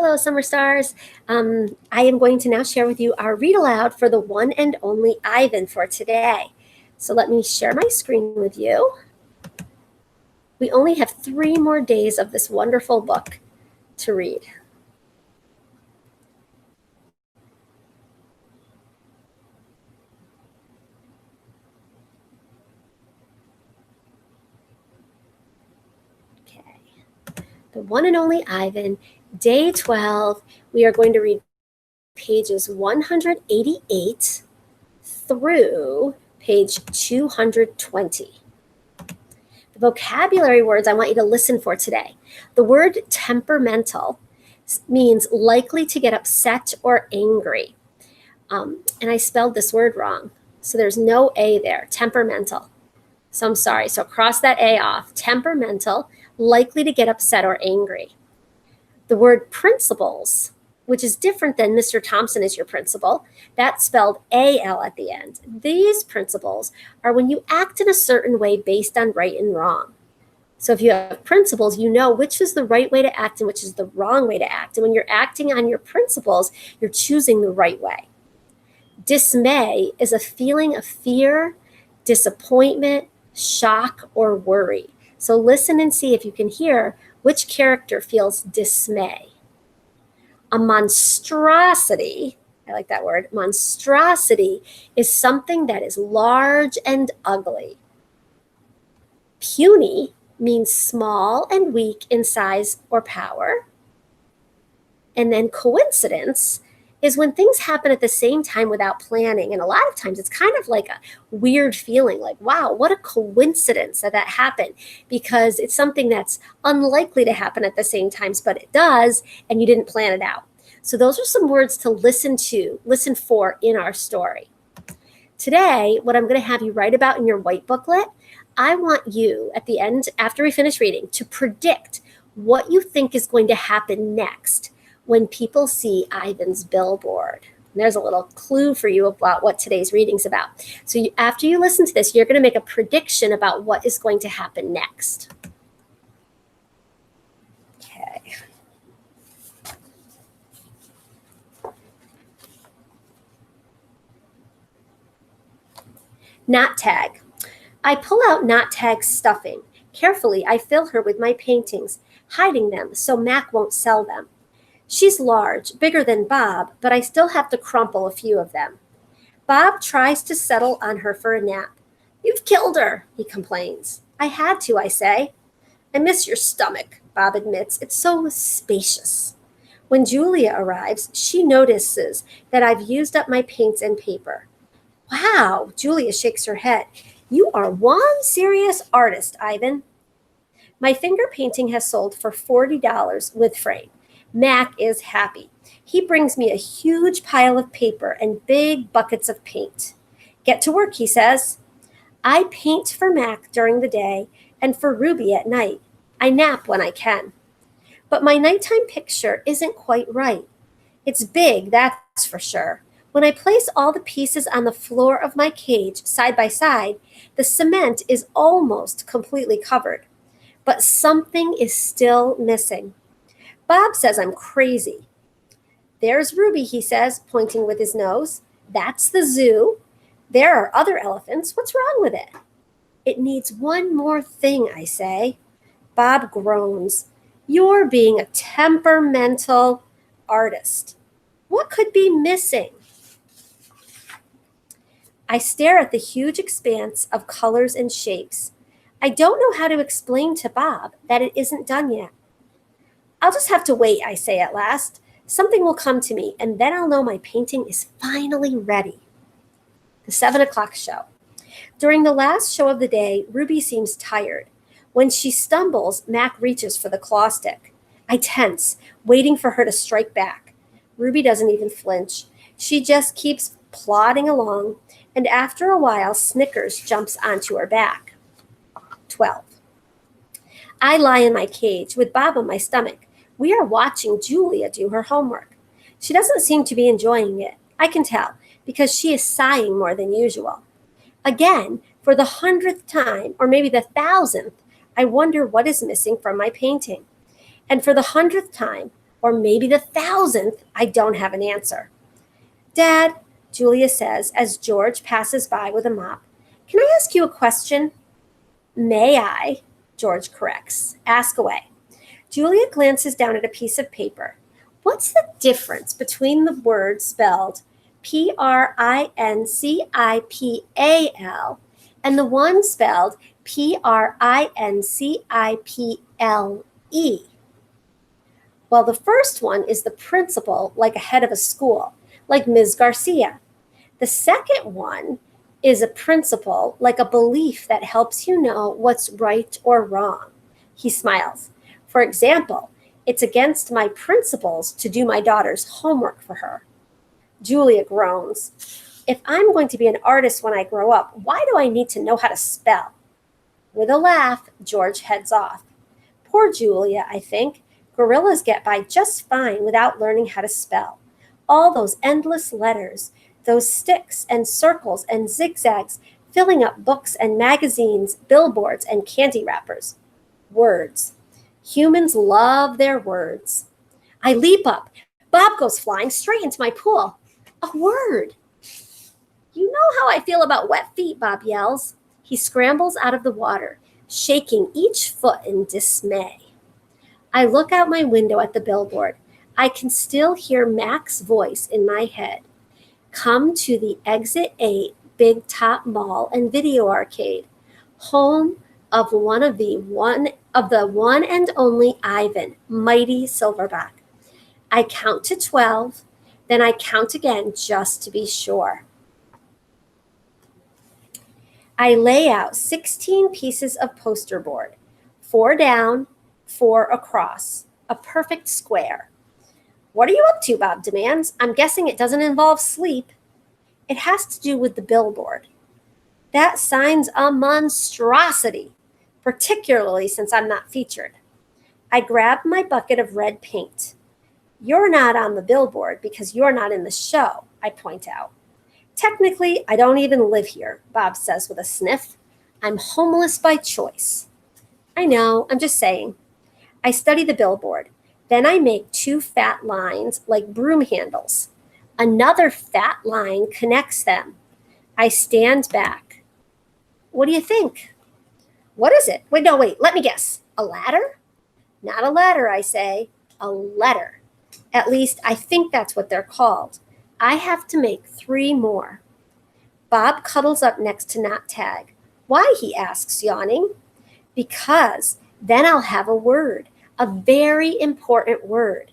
Hello, Summer Stars. I am going to now share with you our read aloud for the one and only Ivan for today. So let me share my screen with you. We only have 3 more days of this wonderful book to read. Okay. The one and only Ivan, day 12. We are going to read pages 188 through page 220. The vocabulary words I want you to listen for today. The word temperamental means likely to get upset or angry. And I spelled this word wrong. So there's no A there, temperamental. So I'm sorry. So cross that A off. Temperamental, likely to get upset or angry. The word principles, which is different than Mr. Thompson is your principal. That's spelled A-L at the end. These principles are when you act in a certain way based on right and wrong. So if you have principles, you know which is the right way to act and which is the wrong way to act. And when you're acting on your principles, you're choosing the right way. Dismay is a feeling of fear, disappointment, shock, or worry. So listen and see if you can hear which character feels dismay. A monstrosity, I like that word, monstrosity is something that is large and ugly. Puny means small and weak in size or power. And then coincidence is when things happen at the same time without planning. And a lot of times it's kind of like a weird feeling like, wow, what a coincidence that happened, because it's something that's unlikely to happen at the same times, but it does, and you didn't plan it out. So those are some words to listen for in our story. Today, what I'm going to have you write about in your white booklet, I want you at the end, after we finish reading, to predict what you think is going to happen next when people see Ivan's billboard. And there's a little clue for you about what today's reading's about. So after you listen to this, you're going to make a prediction about what is going to happen next. Okay. Knot tag. I pull out Knot tag's stuffing. Carefully, I fill her with my paintings, hiding them so Mac won't sell them. She's large, bigger than Bob, but I still have to crumple a few of them. Bob tries to settle on her for a nap. You've killed her, he complains. I had to, I say. I miss your stomach, Bob admits. It's so spacious. When Julia arrives, she notices that I've used up my paints and paper. Wow, Julia shakes her head. You are one serious artist, Ivan. My finger painting has sold for $40 with frame. Mac is happy. He brings me a huge pile of paper and big buckets of paint. Get to work, he says. I paint for Mac during the day and for Ruby at night. I nap when I can. But my nighttime picture isn't quite right. It's big, that's for sure. When I place all the pieces on the floor of my cage side by side, the cement is almost completely covered. But something is still missing. Bob says I'm crazy. There's Ruby, he says, pointing with his nose. That's the zoo. There are other elephants. What's wrong with it? It needs one more thing, I say. Bob groans. You're being a temperamental artist. What could be missing? I stare at the huge expanse of colors and shapes. I don't know how to explain to Bob that it isn't done yet. I'll just have to wait, I say at last. Something will come to me, and then I'll know my painting is finally ready. The 7 o'clock show. During the last show of the day, Ruby seems tired. When she stumbles, Mac reaches for the claw stick. I tense, waiting for her to strike back. Ruby doesn't even flinch. She just keeps plodding along, and after a while, Snickers jumps onto her back. 12. I lie in my cage with Bob on my stomach. We are watching Julia do her homework. She doesn't seem to be enjoying it. I can tell, because she is sighing more than usual. Again, for the 100th time, or maybe the 1,000th, I wonder what is missing from my painting. And for the 100th time, or maybe the 1,000th, I don't have an answer. Dad, Julia says as George passes by with a mop, can I ask you a question? May I? George corrects. Ask away. Julia glances down at a piece of paper. What's the difference between the word spelled Principal and the one spelled Principle? Well, the first one is the principal, like a head of a school, like Ms. Garcia. The second one is a principle, like a belief that helps you know what's right or wrong. He smiles. For example, it's against my principles to do my daughter's homework for her. Julia groans. If I'm going to be an artist when I grow up, why do I need to know how to spell? With a laugh, George heads off. Poor Julia, I think. Gorillas get by just fine without learning how to spell. All those endless letters, those sticks and circles and zigzags, filling up books and magazines, billboards and candy wrappers. Words. Humans love their words. I leap up. Bob goes flying straight into my pool. A word. You know how I feel about wet feet, Bob yells. He scrambles out of the water, shaking each foot in dismay. I look out my window at the billboard. I can still hear Mac's voice in my head. Come to the Exit 8 Big Top Mall and Video Arcade, home of the one and only Ivan, mighty Silverback. I count to 12, then I count again just to be sure. I lay out 16 pieces of poster board, 4 down, 4 across, a perfect square. What are you up to, Bob demands. I'm guessing it doesn't involve sleep. It has to do with the billboard. That sign's a monstrosity, particularly since I'm not featured. I grab my bucket of red paint. You're not on the billboard because you're not in the show, I point out. Technically, I don't even live here, Bob says with a sniff. I'm homeless by choice. I know, I'm just saying. I study the billboard. Then I make 2 fat lines like broom handles. Another fat line connects them. I stand back. What do you think? What is it? Wait, let me guess. A ladder? Not a ladder, I say. A letter. At least I think that's what they're called. I have to make 3 more. Bob cuddles up next to Not Tag. Why, he asks, yawning. Because then I'll have a word, a very important word.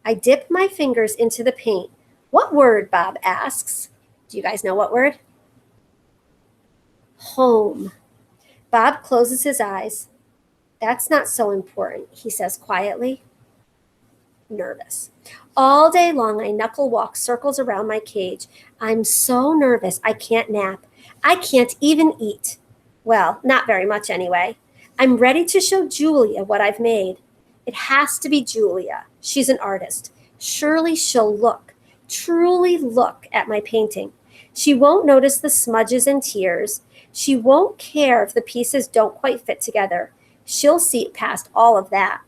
I dip my fingers into the paint. What word, Bob asks. Do you guys know what word? Home. Bob closes his eyes. That's not so important, he says quietly. Nervous. All day long, I knuckle walk circles around my cage. I'm so nervous I can't nap. I can't even eat. Well, not very much anyway. I'm ready to show Julia what I've made. It has to be Julia. She's an artist. Surely she'll truly look at my painting. She won't notice the smudges and tears. She won't care if the pieces don't quite fit together. She'll see past all of that.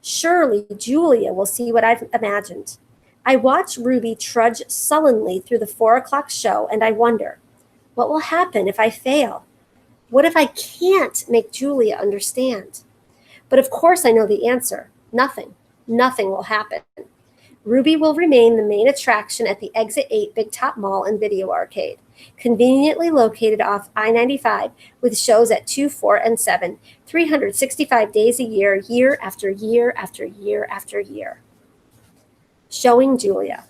Surely Julia will see what I've imagined. I watch Ruby trudge sullenly through the 4:00 show, and I wonder, what will happen if I fail? What if I can't make Julia understand? But of course I know the answer. Nothing. Nothing will happen. Ruby will remain the main attraction at the Exit 8 Big Top Mall and Video Arcade, conveniently located off I-95 with shows at 2, 4, and 7, 365 days a year, year after year after year after year. Showing Julia.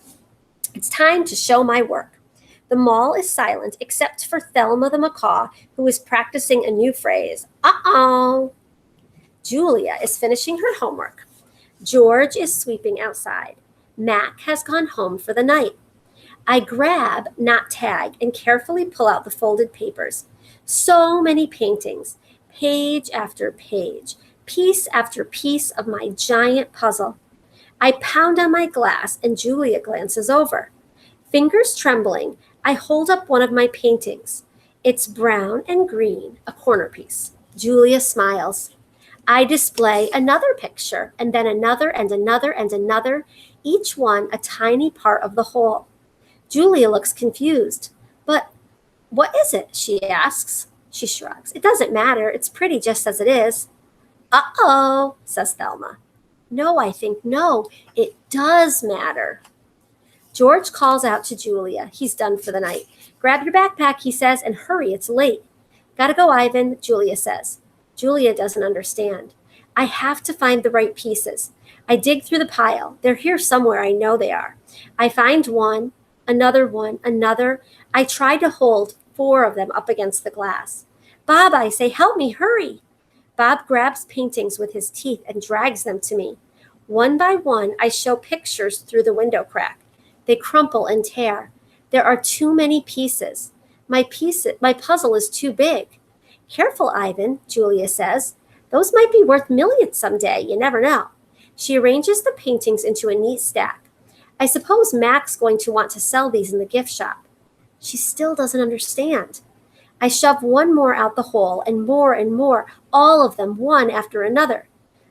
It's time to show my work. The mall is silent except for Thelma the macaw, who is practicing a new phrase. Uh-oh. Julia is finishing her homework. George is sweeping outside. Mac has gone home for the night. I grab Not Tag and carefully pull out the folded papers. So many paintings, page after page, piece after piece of my giant puzzle. I pound on my glass and Julia glances over. Fingers trembling, I hold up one of my paintings. It's brown and green, a corner piece. Julia smiles. I display another picture, and then another and another and another, each one a tiny part of the whole. Julia looks confused. But what is it? She asks. She shrugs. It doesn't matter. It's pretty just as it is. Uh-oh, says Thelma. No, I think no. It does matter. George calls out to Julia. He's done for the night. Grab your backpack, he says, and hurry, it's late. Gotta go, Ivan, Julia says. Julia doesn't understand. I have to find the right pieces. I dig through the pile. They're here somewhere, I know they are. I find one, another. I try to hold 4 of them up against the glass. Bob, I say, help me, hurry. Bob grabs paintings with his teeth and drags them to me. One by one, I show pictures through the window crack. They crumple and tear. There are too many pieces. My puzzle is too big. Careful, Ivan, Julia says. Those might be worth millions someday. You never know. She arranges the paintings into a neat stack. I suppose Mac's going to want to sell these in the gift shop. She still doesn't understand. I shove one more out the hole and more, all of them, one after another.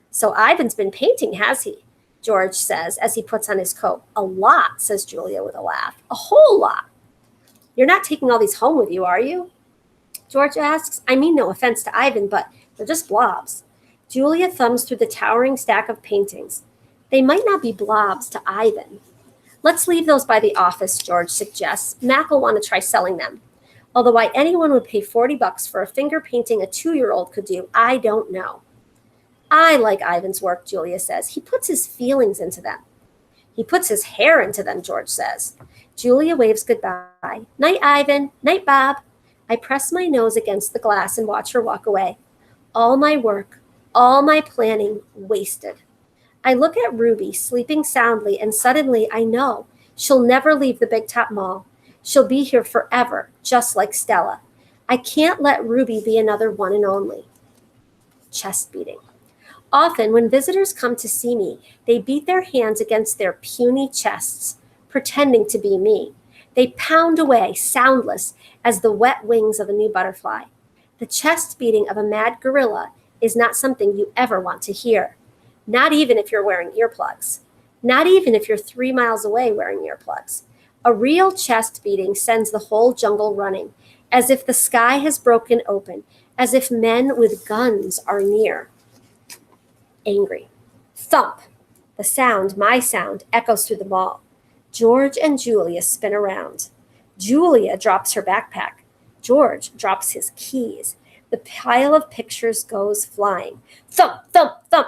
So Ivan's been painting, has he? George says as he puts on his coat. A lot, says Julia with a laugh. A whole lot. You're not taking all these home with you, are you? George asks. I mean no offense to Ivan, but they're just blobs. Julia thumbs through the towering stack of paintings. They might not be blobs to Ivan. Let's leave those by the office, George suggests. Mac will want to try selling them. Although why anyone would pay $40 for a finger painting a 2-year-old could do, I don't know. I like Ivan's work, Julia says. He puts his feelings into them. He puts his hair into them, George says. Julia waves goodbye. Night, Ivan. Night, Bob. I press my nose against the glass and watch her walk away. All my work, all my planning, wasted. I look at Ruby sleeping soundly, and suddenly I know she'll never leave the Big Top Mall. She'll be here forever, just like Stella. I can't let Ruby be another one and only. Chest beating. Often, when visitors come to see me, they beat their hands against their puny chests, pretending to be me. They pound away, soundless, as the wet wings of a new butterfly. The chest beating of a mad gorilla is not something you ever want to hear. Not even if you're wearing earplugs. Not even if you're 3 miles away wearing earplugs. A real chest beating sends the whole jungle running, as if the sky has broken open, as if men with guns are near. Angry. Thump. The sound, my sound, echoes through the mall. George and Julia spin around. Julia drops her backpack. George drops his keys. The pile of pictures goes flying. Thump, thump, thump.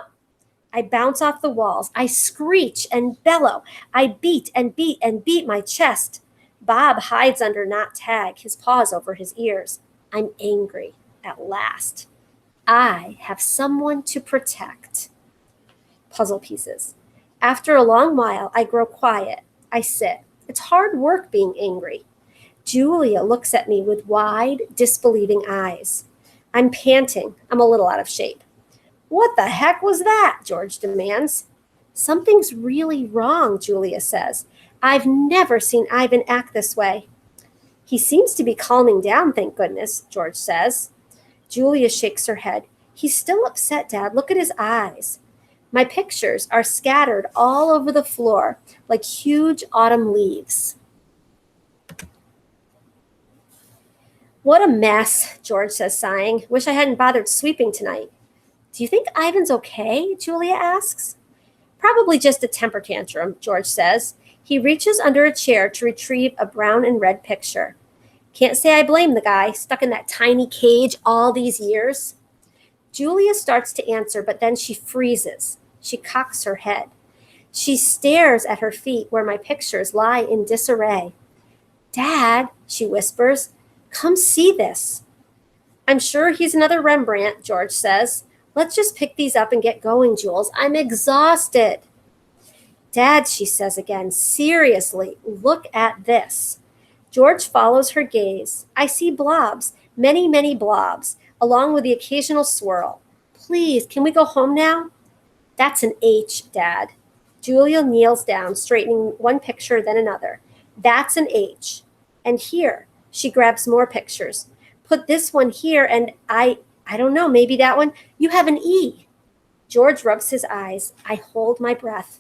I bounce off the walls. I screech and bellow. I beat and beat and beat my chest. Bob hides under Not Tag, his paws over his ears. I'm angry at last. I have someone to protect. Puzzle pieces. After a long while, I grow quiet. I sit. It's hard work being angry. Julia looks at me with wide, disbelieving eyes. I'm panting. I'm a little out of shape. What the heck was that? George demands. Something's really wrong, Julia says. I've never seen Ivan act this way. He seems to be calming down, thank goodness, George says. Julia shakes her head. He's still upset, Dad. Look at his eyes. My pictures are scattered all over the floor like huge autumn leaves. What a mess, George says, sighing. Wish I hadn't bothered sweeping tonight. Do you think Ivan's okay? Julia asks. Probably just a temper tantrum, George says. He reaches under a chair to retrieve a brown and red picture. Can't say I blame the guy, stuck in that tiny cage all these years. Julia starts to answer, but then she freezes. She cocks her head. She stares at her feet where my pictures lie in disarray. Dad, she whispers, come see this. I'm sure he's another Rembrandt, George says. Let's just pick these up and get going, Jules. I'm exhausted. Dad, she says again, seriously, look at this. George follows her gaze. I see blobs, many, many blobs, along with the occasional swirl. Please, can we go home now? That's an H, Dad. Julia kneels down, straightening one picture, then another. That's an H. And here, she grabs more pictures. Put this one here, and I don't know, maybe that one. You have an E. George rubs his eyes. I hold my breath.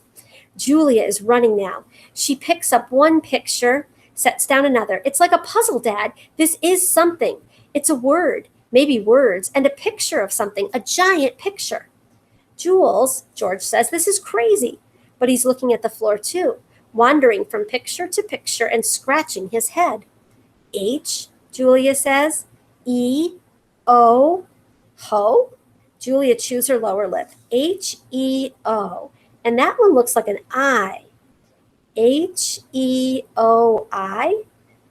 Julia is running now. She picks up one picture, sets down another. It's like a puzzle, Dad. This is something. It's a word, maybe words, and a picture of something, a giant picture. Jules, George says, this is crazy. But he's looking at the floor too, wandering from picture to picture and scratching his head. H, Julia says. E, O, ho? Julia chews her lower lip. H-E-O. And that one looks like an I. H-E-O-I?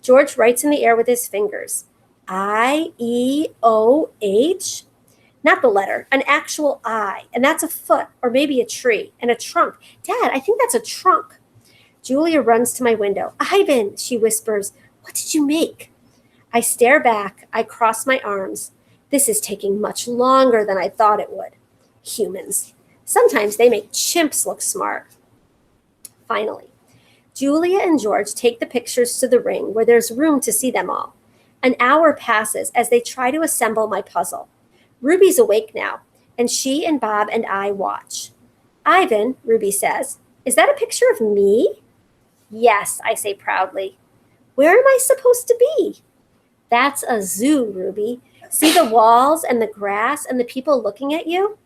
George writes in the air with his fingers. I-E-O-H? Not the letter, an actual I. And that's a foot, or maybe a tree, and a trunk. Dad, I think that's a trunk. Julia runs to my window. Ivan, she whispers, what did you make? I stare back. I cross my arms. This is taking much longer than I thought it would. Humans. Sometimes they make chimps look smart. Finally, Julia and George take the pictures to the ring where there's room to see them all. An hour passes as they try to assemble my puzzle. Ruby's awake now, and she and Bob and I watch. Ivan, Ruby says, is that a picture of me? Yes, I say proudly. Where am I supposed to be? That's a zoo, Ruby. See the walls and the grass and the people looking at you?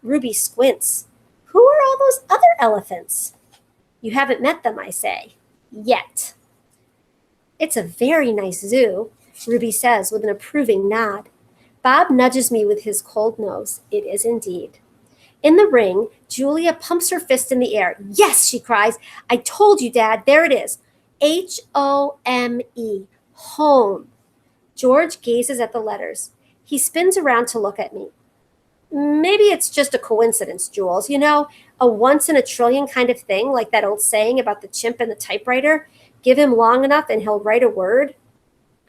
Ruby squints. Who are all those other elephants? You haven't met them, I say. Yet. It's a very nice zoo, Ruby says with an approving nod. Bob nudges me with his cold nose. It is indeed. In the ring, Julia pumps her fist in the air. Yes, she cries. I told you, Dad. There it is. H-O-M-E. Home. George gazes at the letters. He spins around to look at me. Maybe it's just a coincidence, Jules. You know, a once-in-a-trillion kind of thing, like that old saying about the chimp and the typewriter. Give him long enough and he'll write a word.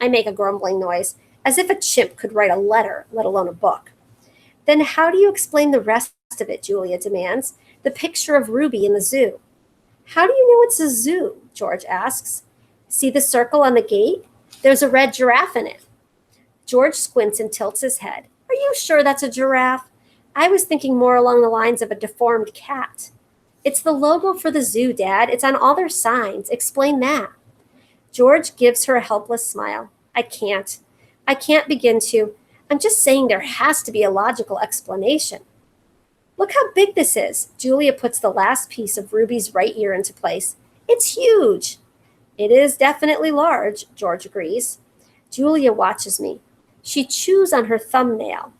I make a grumbling noise, as if a chimp could write a letter, let alone a book. Then how do you explain the rest of it, Julia demands. The picture of Ruby in the zoo. How do you know it's a zoo? George asks. See the circle on the gate? There's a red giraffe in it. George squints and tilts his head. Are you sure that's a giraffe? I was thinking more along the lines of a deformed cat. It's the logo for the zoo, Dad. It's on all their signs. Explain that. George gives her a helpless smile. I can't begin to. I'm just saying there has to be a logical explanation. Look how big this is. Julia puts the last piece of Ruby's right ear into place. It's huge. It is definitely large, George agrees. Julia watches me. She chews on her thumbnail.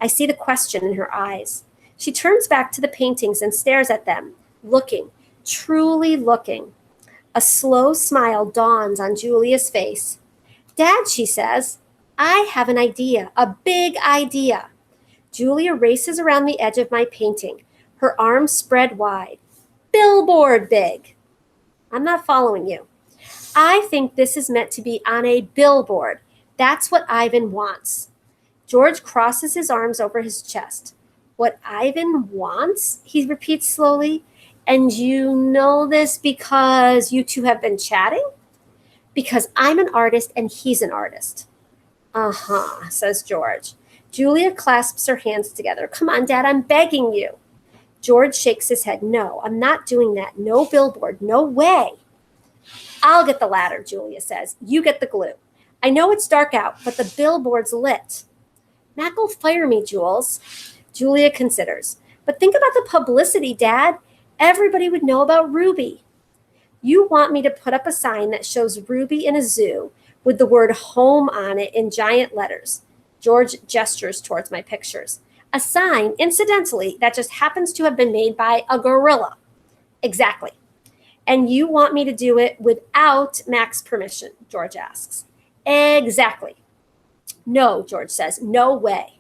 I see the question in her eyes. She turns back to the paintings and stares at them, looking, truly looking. A slow smile dawns on Julia's face. Dad, she says, I have an idea, a big idea. Julia races around the edge of my painting, her arms spread wide. Billboard big. I'm not following you. I think this is meant to be on a billboard. That's what Ivan wants. George crosses his arms over his chest. What Ivan wants, he repeats slowly. And you know this because you two have been chatting? Because I'm an artist and he's an artist. Uh-huh, says George. Julia clasps her hands together. Come on, Dad, I'm begging you. George shakes his head. No, I'm not doing that. No billboard. No way. I'll get the ladder, Julia says. You get the glue. I know it's dark out, but the billboard's lit. Mac will fire me, Jules. Julia considers. But think about the publicity, Dad. Everybody would know about Ruby. You want me to put up a sign that shows Ruby in a zoo with the word home on it in giant letters. George gestures towards my pictures. A sign, incidentally, that just happens to have been made by a gorilla. Exactly. And you want me to do it without Mac's permission, George asks. Exactly. No, George says, no way.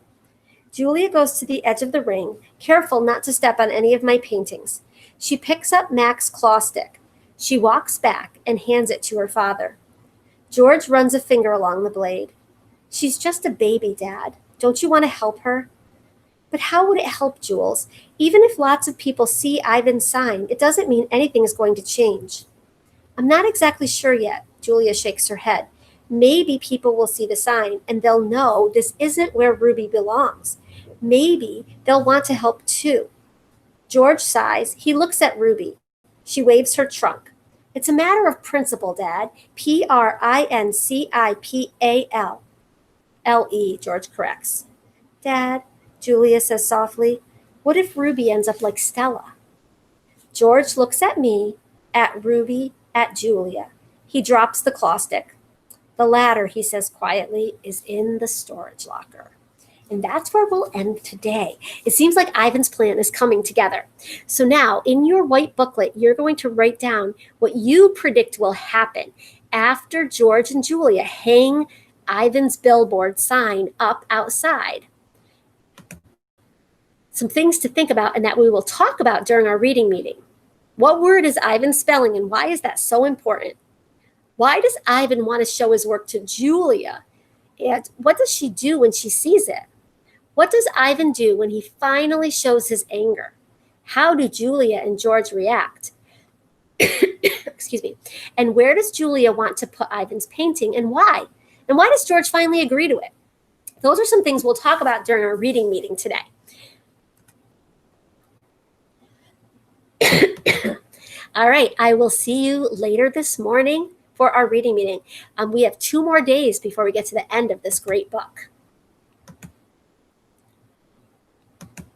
Julia goes to the edge of the ring, careful not to step on any of my paintings. She picks up Mac's claw stick. She walks back and hands it to her father. George runs a finger along the blade. She's just a baby, Dad. Don't you want to help her? But how would it help, Jules? Even if lots of people see Ivan's sign, it doesn't mean anything's going to change. I'm not exactly sure yet. Julia shakes her head. Maybe people will see the sign and they'll know this isn't where Ruby belongs. Maybe they'll want to help too. George sighs. He looks at Ruby. She waves her trunk. It's a matter of principle, Dad. Principal. George corrects. Dad, Julia says softly, what if Ruby ends up like Stella? George looks at me, at Ruby, at Julia. He drops the claw stick. The ladder, he says quietly, is in the storage locker. And that's where we'll end today. It seems like Ivan's plan is coming together. So now, in your white booklet, you're going to write down what you predict will happen after George and Julia hang Ivan's billboard sign up outside. Some things to think about and that we will talk about during our reading meeting. What word is Ivan spelling and why is that so important? Why does Ivan want to show his work to Julia? And what does she do when she sees it? What does Ivan do when he finally shows his anger? How do Julia and George react? Excuse me. And where does Julia want to put Ivan's painting and why? And why does George finally agree to it? Those are some things we'll talk about during our reading meeting today. All right, I will see you later this morning for our reading meeting. We have 2 more days before we get to the end of this great book.